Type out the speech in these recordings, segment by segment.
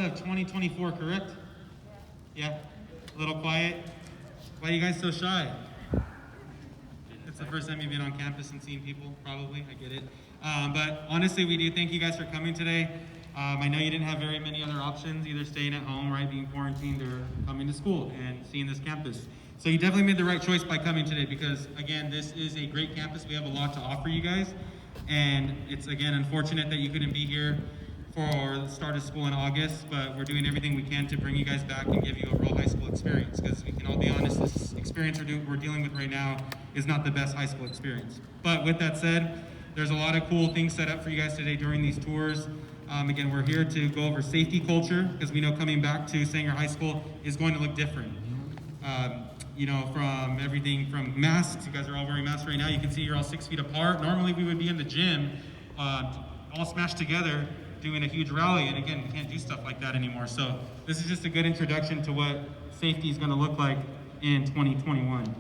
of 2024, correct? Yeah? A little quiet? Why are you guys so shy? It's the first time you've been on campus and seen people, probably, I get it. But honestly, we do thank you guys for coming today. I know you didn't have very many other options, either staying at home, right, being quarantined, or coming to school and seeing this campus. So you definitely made the right choice by coming today because, again, this is a great campus. We have a lot to offer you guys. And it's, again, unfortunate that you couldn't be here for the start of school in August, but we're doing everything we can to bring you guys back and give you a real high school experience, because we can all be honest, this experience we're dealing with right now is not the best high school experience. But with that said, there's a lot of cool things set up for you guys today during these tours. Again, we're here to go over safety culture, because we know coming back to Sanger High School is going to look different. You know, from everything from masks, you guys are all wearing masks right now, you can see you're all 6 feet apart. Normally we would be in the gym, all smashed together, doing a huge rally, and again, we can't do stuff like that anymore. So this is just a good introduction to what safety is gonna look like in 2021.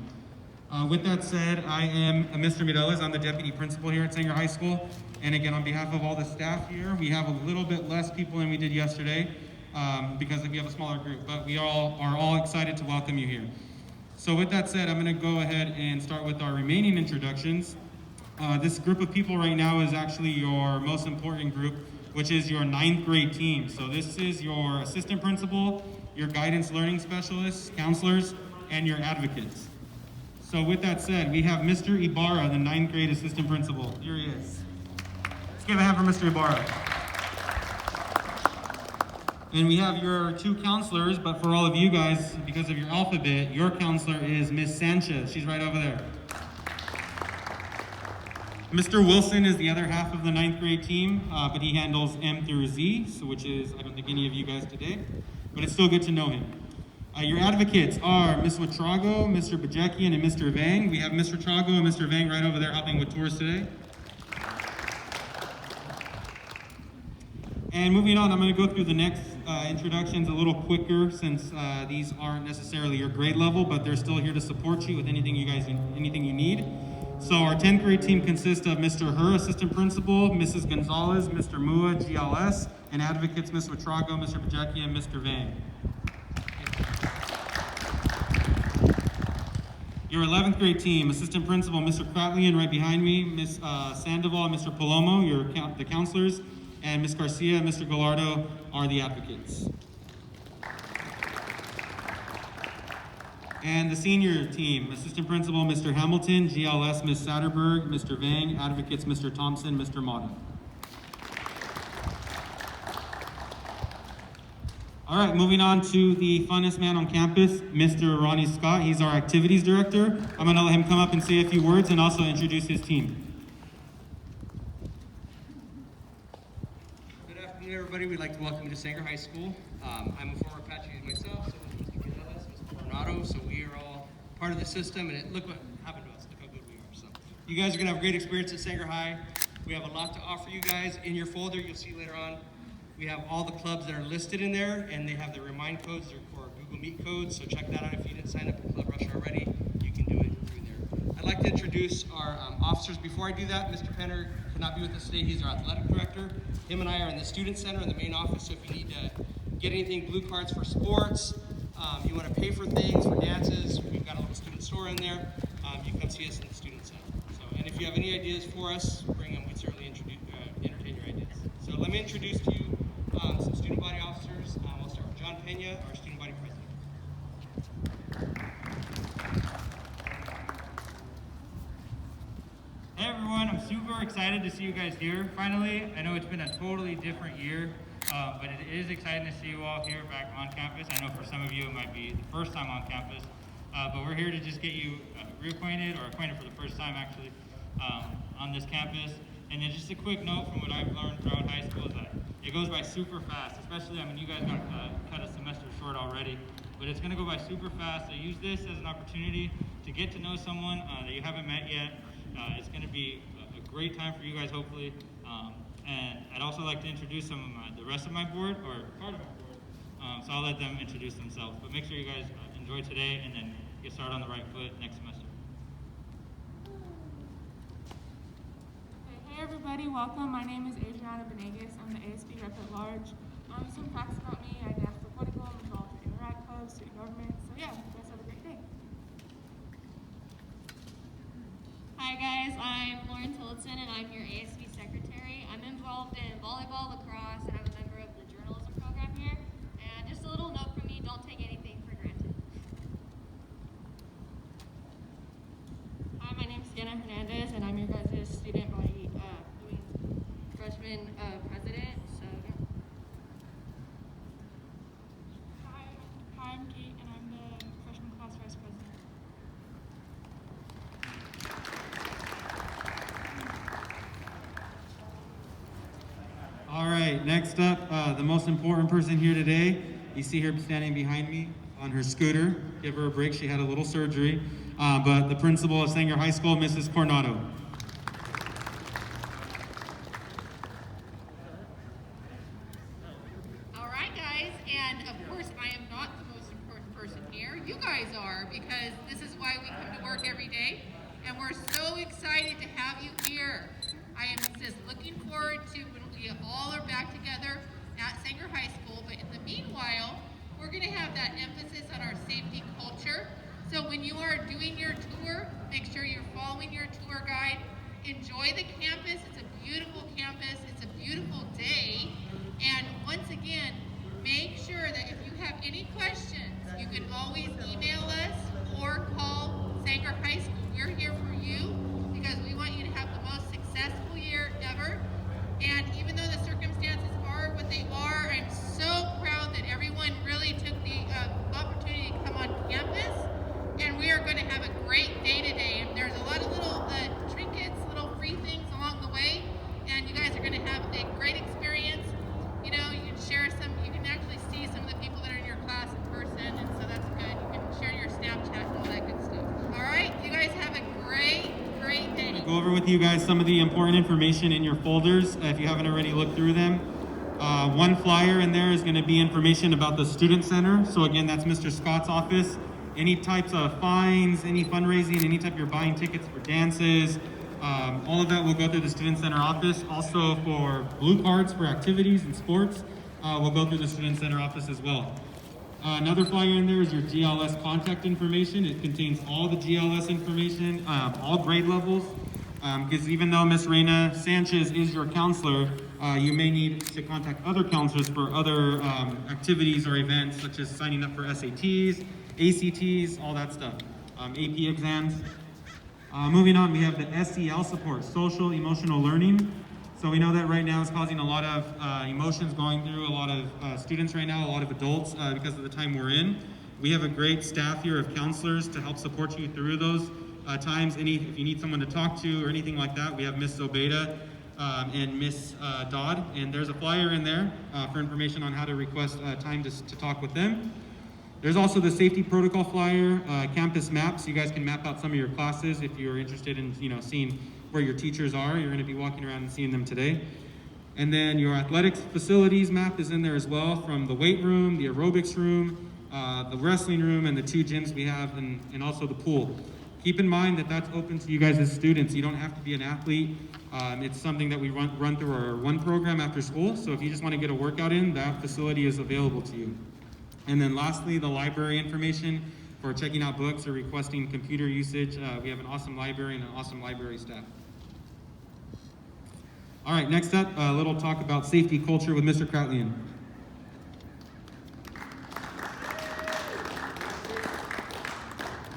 With that said, I am Mr. Mireles. I'm the deputy principal here at Sanger High School. And again, on behalf of all the staff here, we have a little bit less people than we did yesterday because we have a smaller group, but we are all excited to welcome you here. So with that said, I'm gonna go ahead and start with our remaining introductions. This group of people right now is actually your most important group, which is your 9th grade team. So this is your assistant principal, your guidance learning specialists, counselors, and your advocates. So with that said, we have Mr. Ibarra, the 9th grade assistant principal. Here he is. Let's give a hand for Mr. Ibarra. And we have your 2 counselors, but for all of you guys, because of your alphabet, your counselor is Miss Sanchez. She's right over there. Mr. Wilson is the other half of the 9th grade team, but he handles M through Z, so which is, I don't think any of you guys today, but it's still good to know him. Your advocates are Ms. Watrago, Mr. Bajekian, and Mr. Vang. We have Mr. Watrago and Mr. Vang right over there helping with tours today. And moving on, I'm going to go through the next introductions a little quicker, since these aren't necessarily your grade level, but they're still here to support you with anything you need. So our 10th grade team consists of Mr. Her, assistant principal, Mrs. Gonzalez, Mr. Mua, GLS, and advocates Ms. Watrago, Mr. Bajekian, and Mr. Vang. Your 11th grade team, assistant principal, Mr. Kratlian right behind me, Ms. Sandoval, and Mr. Palomo, the counselors, and Ms. Garcia and Mr. Gallardo are the advocates. And the senior team, assistant principal, Mr. Hamilton, GLS, Ms. Satterberg, Mr. Vang, advocates, Mr. Thompson, Mr. Mata. All right, moving on to the funnest man on campus, Mr. Ronnie Scott. He's our activities director. I'm gonna let him come up and say a few words and also introduce his team. Good afternoon, everybody. We'd like to welcome you to Sanger High School. I'm a former Apache myself, so is Mr. Mireles, Mr. Coronado, so we are all part of the system, and look what happened to us. Look how good we are. So you guys are gonna have a great experience at Sanger High. We have a lot to offer you guys. In your folder, you'll see later on, we have all the clubs that are listed in there, and they have the remind codes or Google Meet codes, so check that out. If you didn't sign up for Club Rush already, you can do it through there. I'd like to introduce our officers. Before I do that, Mr. Penner could not be with us today. He's our athletic director. Him and I are in the student center in the main office, so if you need to get anything, blue cards for sports, you want to pay for things, for dances, we've got a little student store in there. You can come see us in the student center. So, and if you have any ideas for us, bring them. We'd certainly entertain your ideas. So let me introduce to you some student body officers. We'll start with John Peña, our student body president. Hey everyone, I'm super excited to see you guys here finally. I know it's been a totally different year, but it is exciting to see you all here back on campus. I know for some of you it might be the first time on campus, but we're here to just get you reacquainted, or acquainted for the first time actually, on this campus. And then just a quick note from what I've learned throughout high school is that it goes by super fast, especially, I mean, you guys got cut a semester short already, but it's gonna go by super fast. So use this as an opportunity to get to know someone that you haven't met yet. It's gonna be a great time for you guys, hopefully. And I'd also like to introduce the rest of my board, or part of my board. So I'll let them introduce themselves, but make sure you guys enjoy today and then get started on the right foot next semester. Hey everybody, welcome. My name is Adriana Benegas. I'm the ASB rep at large. Some facts about me: I dance for political, I'm involved in Interact Club, student government. So yeah, you guys have a great day. Hi guys, I'm Lauren Tillotson and I'm your ASB secretary. I'm involved in volleyball, lacrosse, and I'm a member of the journalism program here. And just a little note from me, don't take anything for granted. Hi, my name's Sienna Hernandez, and I'm your guys' student body doing freshman president. So yeah. Hi, I'm Kate, and I'm the freshman class vice president. All right, next up, the most important person here today. You see her standing behind me on her scooter. Give her a break, she had a little surgery. But the principal of Sanger High School, Mrs. Coronado. All right, guys, and of course I am not the most important person here. You guys are, because this is why we come to work every day, and we're so excited to have you here. I am just looking forward to when we all are back together at Sanger High School, but in the meanwhile, we're going to have that emphasis on our safety culture. So when you are doing your tour, make sure you're following your tour guide. Enjoy the campus. It's a beautiful campus. It's a beautiful day. And once again, make sure that if you have any questions, you can always email us or call Sanger High School. We're here for you because we want you to have the most successful year ever. And even though the circumstances are what they are, I'm so proud that everyone really took the opportunity to come on campus. And we are going to have a great day today. And there's a lot of little trinkets, little free things along the way. And you guys are going to have a great experience. You know, you can share some, you can actually see some of the people that are in your class in person. And so that's good. You can share your Snapchat and all that good stuff. All right, you guys have a great day. Go over with you guys some of the important information in your folders if you haven't already looked through them. One flyer in there is going to be information about the Student Center. So again, that's Mr. Scott's office. Any types of fines, any fundraising, any type you're buying tickets for dances, all of that will go through the Student Center office. Also for blue cards for activities and sports, will go through the Student Center office as well. Another flyer in there is your GLS contact information. It contains all the GLS information, all grade levels, because even though Miss Reina Sanchez is your counselor, you may need to contact other counselors for other activities or events, such as signing up for SATs, ACTs, all that stuff, AP exams. Moving on, we have the SEL support, social emotional learning. So we know that right now it's causing a lot of emotions going through a lot of students right now, a lot of adults because of the time we're in. We have a great staff here of counselors to help support you through those times. If you need someone to talk to or anything like that, we have Miss Zobeda and Miss Dodd. And there's a flyer in there for information on how to request time to talk with them. There's also the safety protocol flyer, campus maps. You guys can map out some of your classes if you're interested in seeing where your teachers are. You're going to be walking around and seeing them today. And then your athletics facilities map is in there as well, from the weight room, the aerobics room, the wrestling room, and the 2 gyms we have, and also the pool. Keep in mind that that's open to you guys as students. You don't have to be an athlete. It's something that we run through our one program after school. So if you just want to get a workout in, that facility is available to you. And then lastly, the library information for checking out books or requesting computer usage. We have an awesome library and an awesome library staff. All right, next up, a little talk about safety culture with Mr. Krautlian.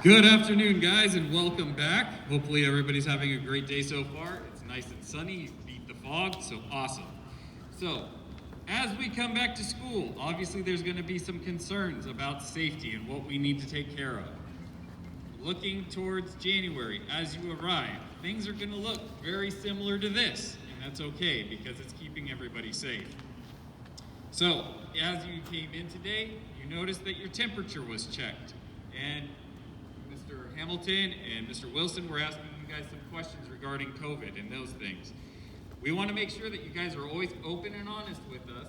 Good afternoon, guys, and welcome back. Hopefully everybody's having a great day so far. It's nice and sunny, you beat the fog, so awesome. So, as we come back to school, obviously there's going to be some concerns about safety and what we need to take care of. Looking towards January, as you arrive, things are going to look very similar to this, and that's okay because it's keeping everybody safe. So, as you came in today, you noticed that your temperature was checked, and Mr. Hamilton and Mr. Wilson were asking you guys some questions regarding COVID and those things. We want to make sure that you guys are always open and honest with us,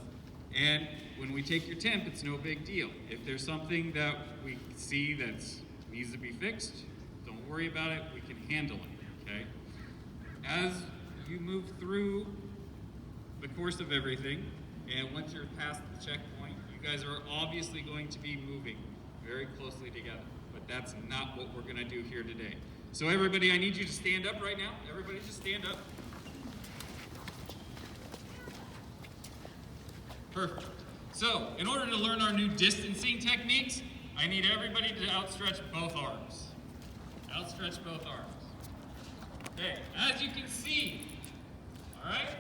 and when we take your temp, it's no big deal. If there's something that we see that needs to be fixed, don't worry about it, we can handle it, okay? As you move through the course of everything, And once you're past the checkpoint, you guys are obviously going to be moving very closely together. But that's not what we're gonna do here today. So everybody, I need you to stand up right now. Everybody just stand up. Perfect. So, in order to learn our new distancing techniques, I need everybody to outstretch both arms. Outstretch both arms. Okay, as you can see, all right,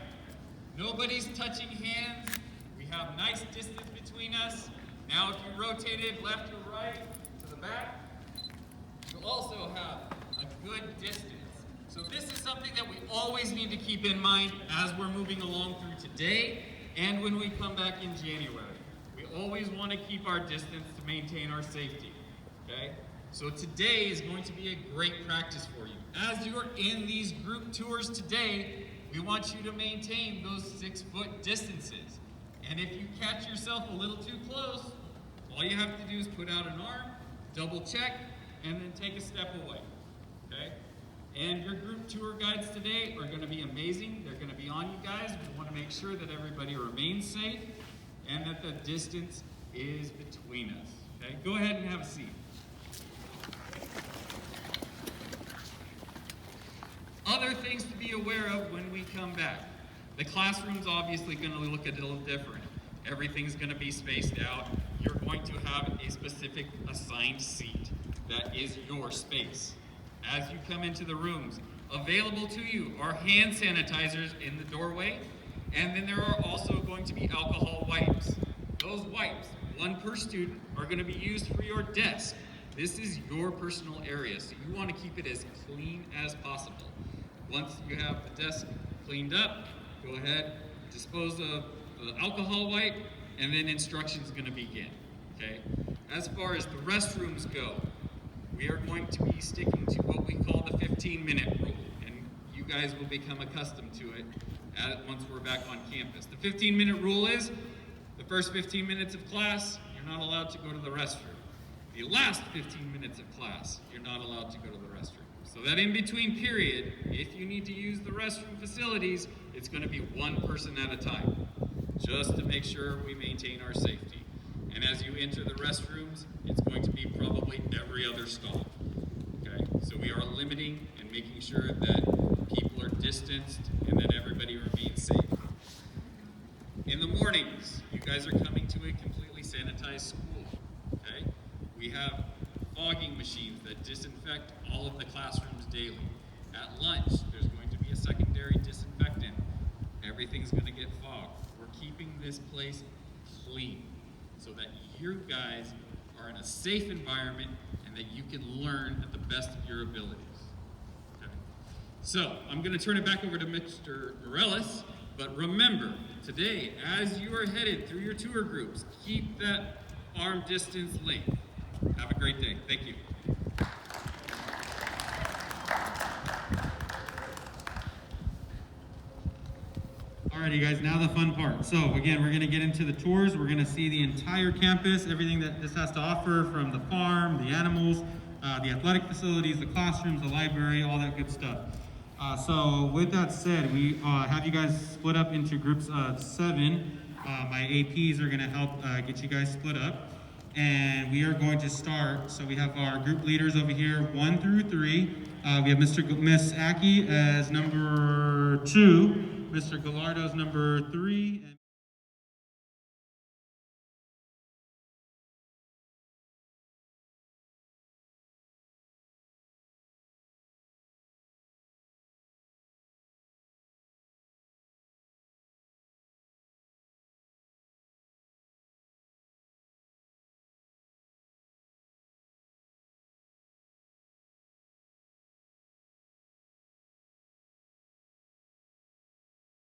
nobody's touching hands. We have nice distance between us. Now if you rotated left to right to the back, you also have a good distance. So this is something that we always need to keep in mind as we're moving along through today and when we come back in January. We always want to keep our distance to maintain our safety, okay? So today is going to be a great practice for you. As you're in these group tours today, we want you to maintain those 6-foot distances. And if you catch yourself a little too close, all you have to do is put out an arm, double check, and then take a step away, okay? And your group tour guides today are gonna be amazing. They're gonna be on you guys. We wanna make sure that everybody remains safe and that the distance is between us, okay? Go ahead and have a seat. Other things to be aware of when we come back. The classroom's obviously gonna look a little different. Everything's gonna be spaced out. You're going to have a specific assigned seat. That is your space. As you come into the rooms, available to you are hand sanitizers in the doorway, and then there are also going to be alcohol wipes. Those wipes, one per student, are going to be used for your desk. This is your personal area, so you want to keep it as clean as possible. Once you have the desk cleaned up, go ahead, dispose of the alcohol wipe, and then instruction's going to begin, okay? As far as the restrooms go, we are going to be sticking to what we call the 15-minute rule, and you guys will become accustomed to it once we're back on campus. The 15-minute rule is the first 15 minutes of class, you're not allowed to go to the restroom. The last 15 minutes of class, you're not allowed to go to the restroom. So that in-between period, if you need to use the restroom facilities, it's going to be one person at a time, just to make sure we maintain our safety. And as you enter the restrooms, it's going to be probably every other stall, okay? So we are limiting and making sure that people are distanced and that everybody remains safe. In the mornings, you guys are coming to a completely sanitized school, okay? We have fogging machines that disinfect all of the classrooms daily. At lunch, there's going to be a secondary disinfectant. Everything's going to get fogged. We're keeping this place clean, so that you guys are in a safe environment and that you can learn at the best of your abilities. Okay. So, I'm going to turn it back over to Mr. Mireles, but remember, today, as you are headed through your tour groups, keep that arm distance length. Have a great day. Thank you. Alrighty guys, now the fun part. So again, we're gonna get into the tours. We're gonna see the entire campus, everything that this has to offer, from the farm, the animals, the athletic facilities, the classrooms, the library, all that good stuff. So with that said, we have you guys split up into groups of 7. My APs are gonna help get you guys split up. And we are going to start, so we have our group leaders over here, 1 through 3. We have Miss Aki as number 2. Mr. Gallardo's number 3.